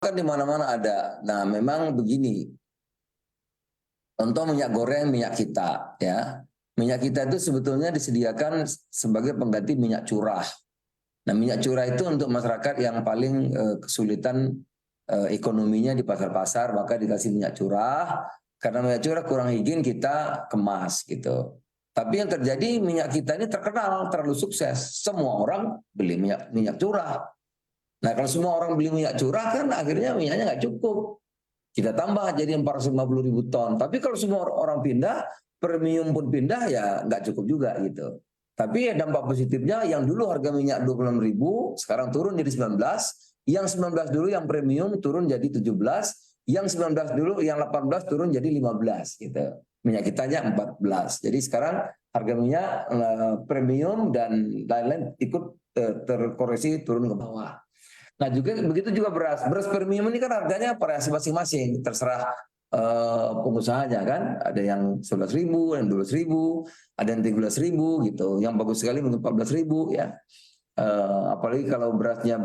Kan di mana-mana ada. Nah, memang begini. Contoh minyak goreng, minyak kita, ya. Minyak kita itu sebetulnya disediakan sebagai pengganti minyak curah. Nah, minyak curah itu untuk masyarakat yang paling kesulitan ekonominya di pasar-pasar, maka dikasih minyak curah. Karena minyak curah kurang higien, kita kemas gitu. Tapi yang terjadi minyak kita ini terkenal terlalu sukses. Semua orang beli minyak curah. Nah, kalau semua orang beli minyak curah kan akhirnya minyaknya nggak cukup. Kita tambah jadi 450.000 ton. Tapi kalau semua orang pindah, premium pun pindah ya nggak cukup juga gitu. Tapi ya dampak positifnya yang dulu harga minyak 26.000, sekarang turun jadi 19. Yang 19 dulu yang premium turun jadi 17. Yang 19 dulu, yang 18 turun jadi 15 gitu. Minyak kitanya 14. Jadi sekarang harga minyak premium dan lain-lain ikut terkoreksi turun ke bawah. Nah juga begitu juga beras. Beras premium ini kan harganya variasi masing-masing, terserah pengusahanya kan. Ada yang 11.000, yang 12.000, ada yang 13.000 gitu. Yang bagus sekali mungkin 14.000 ya. Apalagi kalau berasnya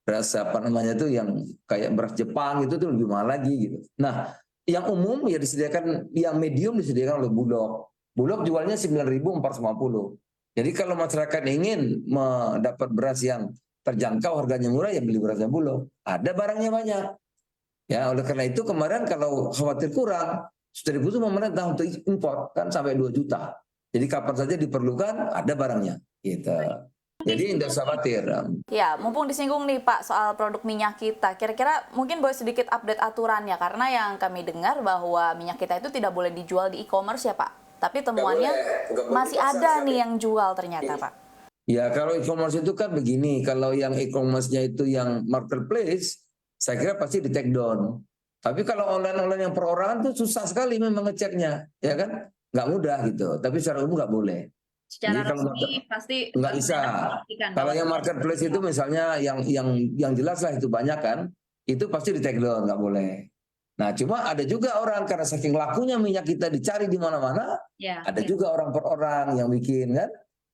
beras apa namanya itu yang kayak beras Jepang itu tuh lebih mahal lagi gitu. Nah yang umum ya disediakan, yang medium disediakan oleh Bulog. Bulog jualnya 9.450. Jadi kalau masyarakat ingin mendapat beras yang terjangkau harganya murah ya beli berasnya Bulog. Ada barangnya banyak. Ya, oleh karena itu kemarin kalau khawatir kurang, sudah diputus pemerintah untuk impor kan sampai 2 juta. Jadi kapan saja diperlukan ada barangnya gitu. Jadi tidak usah khawatir. Ya, mumpung disinggung nih Pak soal produk minyak kita, kira-kira mungkin boleh sedikit update aturannya, karena yang kami dengar bahwa minyak kita itu tidak boleh dijual di e-commerce ya Pak, tapi temuannya masih ada nih yang jual ternyata Pak. Ya kalau e-commerce itu kan begini, kalau yang e-commerce-nya itu yang marketplace, saya kira pasti di take down. Tapi kalau online-online yang perorangan tuh susah sekali memang ngeceknya, ya kan? Nggak mudah gitu. Tapi secara umum nggak boleh. Secara Jadi kalau resmi pasti nggak bisa. Kalau yang marketplace itu misalnya yang jelas lah itu banyak kan, itu pasti di take down, nggak boleh. Nah cuma ada juga orang karena saking lakunya minyak kita dicari di mana-mana, ada juga orang per orang yang bikin kan.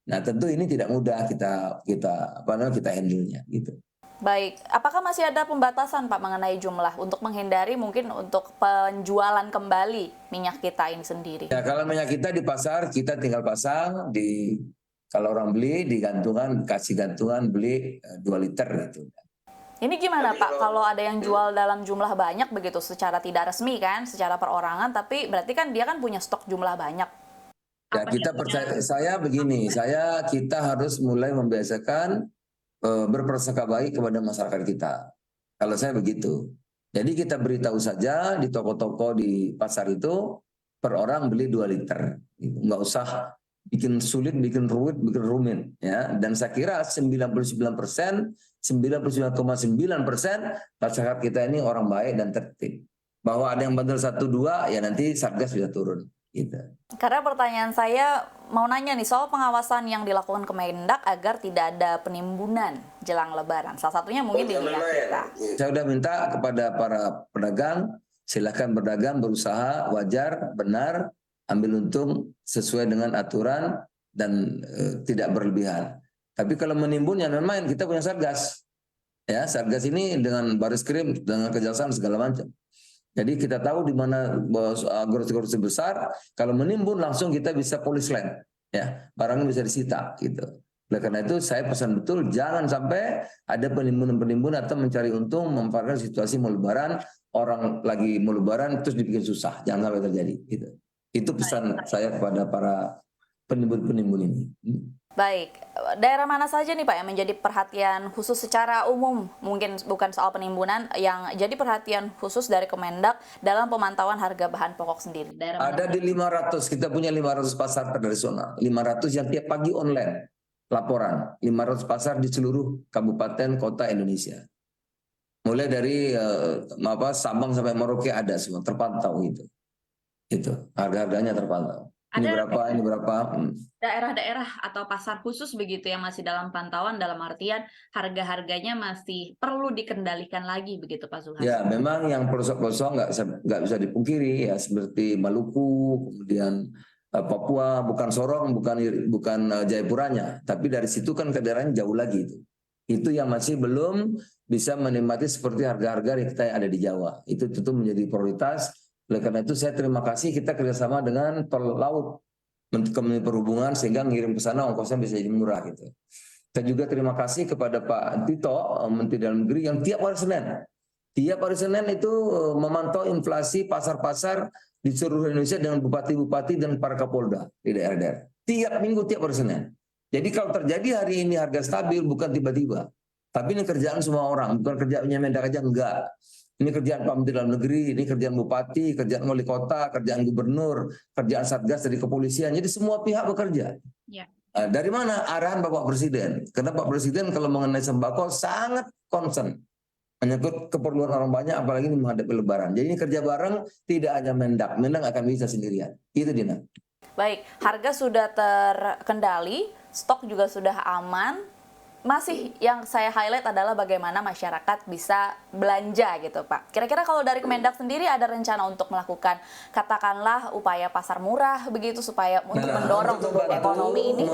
Nah tentu ini tidak mudah kita handle-nya gitu. Baik, apakah masih ada pembatasan Pak mengenai jumlah untuk menghindari mungkin untuk penjualan kembali minyak kita ini sendiri? Ya kalau minyak kita di pasar kita tinggal pasang kalau orang beli di gantungan, kasih gantungan beli 2 liter gitu. Ini gimana Pak kalau ada yang jual dalam jumlah banyak begitu secara tidak resmi kan, secara perorangan, tapi berarti kan dia kan punya stok jumlah banyak. Ya kita percaya begini, kita harus mulai membiasakan berprasangka baik kepada masyarakat kita. Kalau saya begitu. Jadi kita beritahu saja di toko-toko di pasar itu per orang beli 2 liter. Nggak usah bikin sulit, bikin rumit, ya. Dan saya kira 99%, 99,9% masyarakat kita ini orang baik dan tertib. Bahwa ada yang bandel 1-2 ya nanti Satgas sudah turun. Gitu. Karena pertanyaan saya mau nanya nih soal pengawasan yang dilakukan Kemendak agar tidak ada penimbunan jelang Lebaran. Salah satunya mungkin di minyak kita. Saya sudah minta kepada para pedagang, silakan berdagang, berusaha wajar, benar, ambil untung sesuai dengan aturan dan tidak berlebihan. Tapi kalau menimbun ya main-main, kita punya Satgas. Ya, Satgas ini dengan Baris Krim, dengan Kejaksaan segala macam. Jadi kita tahu di mana korupsi besar, kalau menimbun langsung kita bisa polis land, ya barangnya bisa disita gitu. Oleh karena itu saya pesan betul jangan sampai ada penimbun atau mencari untung memanfaatkan situasi mau Lebaran, orang lagi mau Lebaran terus dibikin susah, jangan sampai terjadi gitu. Itu pesan saya kepada para penimbun ini. Baik, daerah mana saja nih Pak yang menjadi perhatian khusus secara umum, mungkin bukan soal penimbunan, yang jadi perhatian khusus dari Kemendak dalam pemantauan harga bahan pokok sendiri? Ada di 500, kita punya 500 pasar tradisional, 500 yang tiap pagi online, laporan, 500 pasar di seluruh kabupaten kota Indonesia. Mulai dari Sabang sampai Merauke ada semua, terpantau itu. Itu, harga-harganya terpantau. Ini berapa? Daerah-daerah atau pasar khusus begitu yang masih dalam pantauan, dalam artian harga-harganya masih perlu dikendalikan lagi begitu Pak Zulhas? Ya, memang yang pelosok-pelosok nggak bisa dipungkiri ya, seperti Maluku, kemudian Papua, bukan Sorong, bukan Jayapuranya, tapi dari situ kan ke daerahnya jauh lagi itu. Itu yang masih belum bisa menikmati seperti harga-harga yang kita yang ada di Jawa. Itu tentu menjadi prioritas. Oleh karena itu saya terima kasih kita kerjasama dengan tol laut Kementerian Perhubungan sehingga ngirim ke sana ongkosnya bisa jadi murah gitu. Saya juga terima kasih kepada Pak Tito, Menteri Dalam Negeri yang tiap hari Senin itu memantau inflasi pasar-pasar di seluruh Indonesia dengan bupati-bupati dan para kapolda di daerah-daerah. Tiap minggu, tiap hari Senin. Jadi kalau terjadi hari ini harga stabil bukan tiba-tiba. Tapi ini kerjaan semua orang, bukan kerjaannya Mendak aja, enggak. Ini kerjaan Pak Menteri Dalam Negeri, ini kerjaan bupati, kerjaan wali kota, kerjaan gubernur, kerjaan satgas dari kepolisian. Jadi semua pihak bekerja. Ya. Dari mana arahan Bapak Presiden? Karena Pak Presiden kalau mengenai sembako sangat concern. Menyangkut keperluan orang banyak, apalagi ini menghadapi Lebaran. Jadi ini kerja bareng, tidak hanya Mendak. Mendak akan bisa sendirian. Itu Dina. Baik, harga sudah terkendali, stok juga sudah aman. Masih yang saya highlight adalah bagaimana masyarakat bisa belanja gitu Pak. Kira-kira kalau dari Kemendak sendiri ada rencana untuk melakukan katakanlah upaya pasar murah begitu supaya untuk mendorong ekonomi ini?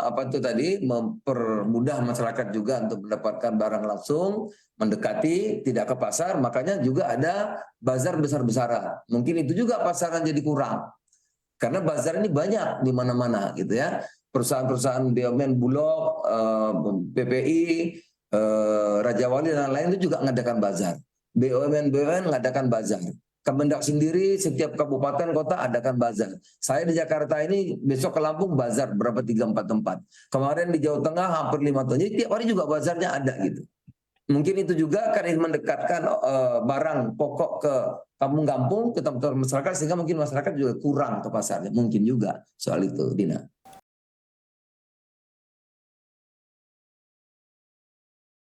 Apa itu tadi mempermudah masyarakat juga untuk mendapatkan barang langsung, mendekati, tidak ke pasar, makanya juga ada bazar besar-besaran. Mungkin itu juga pasaran jadi kurang. Karena bazar ini banyak di mana-mana gitu ya. Perusahaan-perusahaan BUMN, Bulog, PPI, Raja Wali dan lain-lain itu juga mengadakan bazar. BUMN mengadakan bazar. Kemendak sendiri setiap kabupaten kota adakan bazar. Saya di Jakarta ini besok ke Lampung bazar berapa 3-4 tempat. Kemarin di Jawa Tengah hampir 5 tahun. Jadi tiap hari juga bazarnya ada gitu. Mungkin itu juga akan mendekatkan barang pokok ke kampung-kampung, ke tempat masyarakat sehingga mungkin masyarakat juga kurang ke pasarnya. Mungkin juga soal itu, Dina.